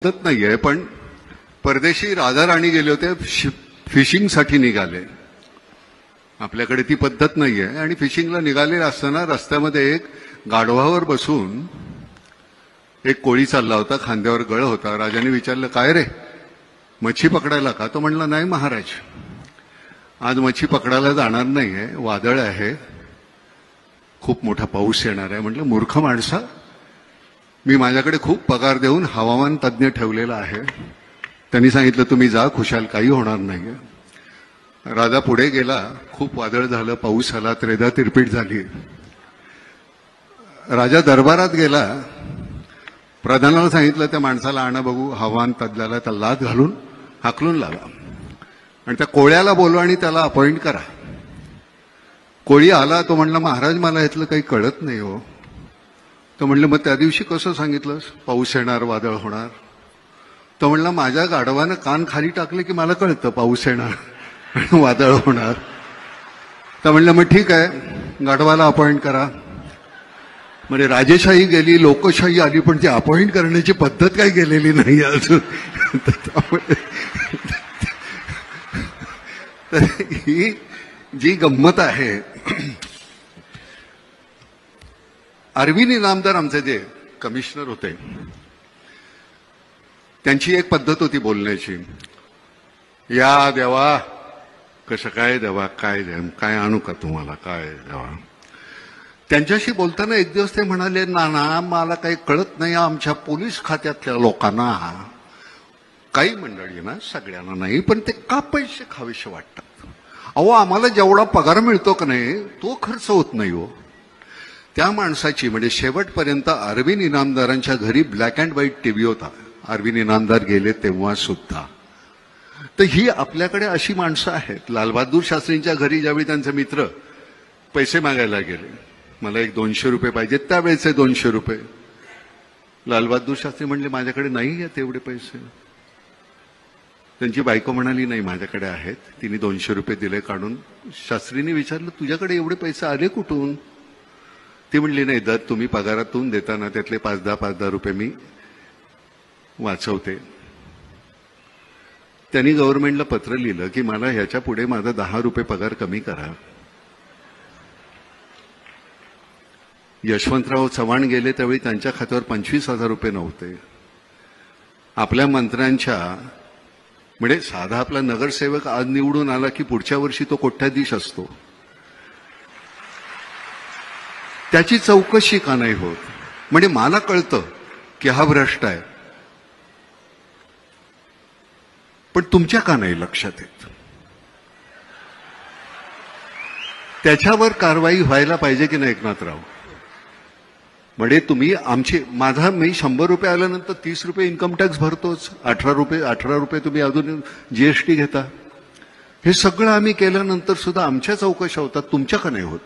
पद्धत नाहीये, पण परदेशी राजा राणी गेले होते, फिशिंगसाठी निघाले. आपल्याकडे ती पद्धत नाहीये. आणि फिशिंगला निघाले असताना रस्त्यामध्ये एक गाढवावर बसून एक कोळी चालला होता, खांद्यावर गळ होता. राजाने विचारलं, काय रे, मच्छी पकडायला का? तो म्हणला, नाही महाराज, आज मच्छी पकडायला जाणार नाहीये, वादळ आहे, खूप मोठा पाऊस येणार आहे. म्हटलं, मूर्ख माणसा, मी माझ्याकडे खूप पगार देऊन हवामान तज्ज्ञ ठेवलेला आहे. त्यांनी सांगितलं, तुम्ही जा, खुशाल, काही होणार नाहीये. राजा पुढे गेला. खूप वादळ झालं, पाऊस आला, त्रेधा तिरपीट झाली. राजा दरबारात गेला. प्रधानाला सांगितलं, त्या माणसाला आणा बघू, हवामान तज्ज्ञाला, त्याला लाथ घालून हाकलून लावा आणि त्या कोळ्याला बोलवा आणि त्याला अपॉइंट करा. कोळी आला. तो म्हणला, महाराज, मला यातलं काही कळत नाही हो. तो म्हणलं, मग त्या दिवशी कसं सांगितलंस, पाऊस येणार, वादळ होणार? तो म्हणला, माझ्या गाढवानं कान खाली टाकले की मला कळतं पाऊस येणार आणि वादळ होणार. तर म्हणलं, मग ठीक आहे, गाढवाला अपॉइंट करा. म्हणजे राजेशाही गेली, लोकशाही आली, पण ती अपॉइंट करण्याची पद्धत काही गेलेली नाही अजून. तर ही जी गंमत आहे, अरविंद इनामदार आमचे जे कमिशनर होते, त्यांची एक पद्धत होती बोलण्याची. या देवा, कसं काय देवा, काय काय आणू का तुम्हाला, काय देवा. त्यांच्याशी बोलताना एक दिवस ते म्हणाले, ना मला काही कळत नाही, आमच्या पोलीस खात्यातल्या लोकांना, काही मंडळी ना, सगळ्यांना नाही, पण ते का पैसे खावेसे वाटतात. अहो, आम्हाला जेवढा पगार मिळतो का नाही, तो खर्च होत नाही हो. त्या माणसाची, म्हणजे शेवटपर्यंत अरविंद इनामदारांच्या घरी ब्लॅक अँड व्हाईट टीव्ही होता. अरविंद इनामदार गेले तेव्हा सुद्धा. तर ही आपल्याकडे अशी माणसं आहेत. लालबहादूर शास्त्रींच्या घरी ज्यावेळी त्यांचे मित्र पैसे मागायला गेले, मला एक 200 रुपये पाहिजे, त्यावेळेचे 200 रुपये. लालबहादूर शास्त्री म्हणले, माझ्याकडे नाही आहेत एवढे पैसे. त्यांची बायको म्हणाली, नाही, माझ्याकडे आहेत. तिने 200 रुपये दिले काढून. शास्त्रींनी विचारलं, तुझ्याकडे एवढे पैसे आले कुठून? ती म्हणली, नाही, दर तुम्ही पगारातून देताना त्यातले 5-10 रुपये मी वाचवते. त्यांनी गव्हर्नमेंटला पत्र लिहिलं की मला ह्याच्या पुढे माझा 10 रुपये पगार कमी करा. यशवंतराव चव्हाण गेले त्यावेळी त्यांच्या खात्यावर 25,000 रुपये नव्हते. आपल्या मंत्र्यांच्या, म्हणजे साधा आपला नगरसेवक आज निवडून आला की पुढच्या वर्षी तो कोट्याधीश असतो, त्याची चौकशी का नाही होत? म्हणजे मला कळतं की हा भ्रष्ट आहे, पण तुमच्या का नाही लक्षात येत? त्याच्यावर कारवाई व्हायला पाहिजे की नाही एकनाथराव? म्हणजे तुम्ही मी 100 रुपये आल्यानंतर 30 रुपये इन्कम टॅक्स भरतोच, 18 रुपये तुम्ही अजून जीएसटी घेता. हे सगळं आम्ही केल्यानंतर सुद्धा आमच्या चौकशा होतात, तुमच्या का नाही होत?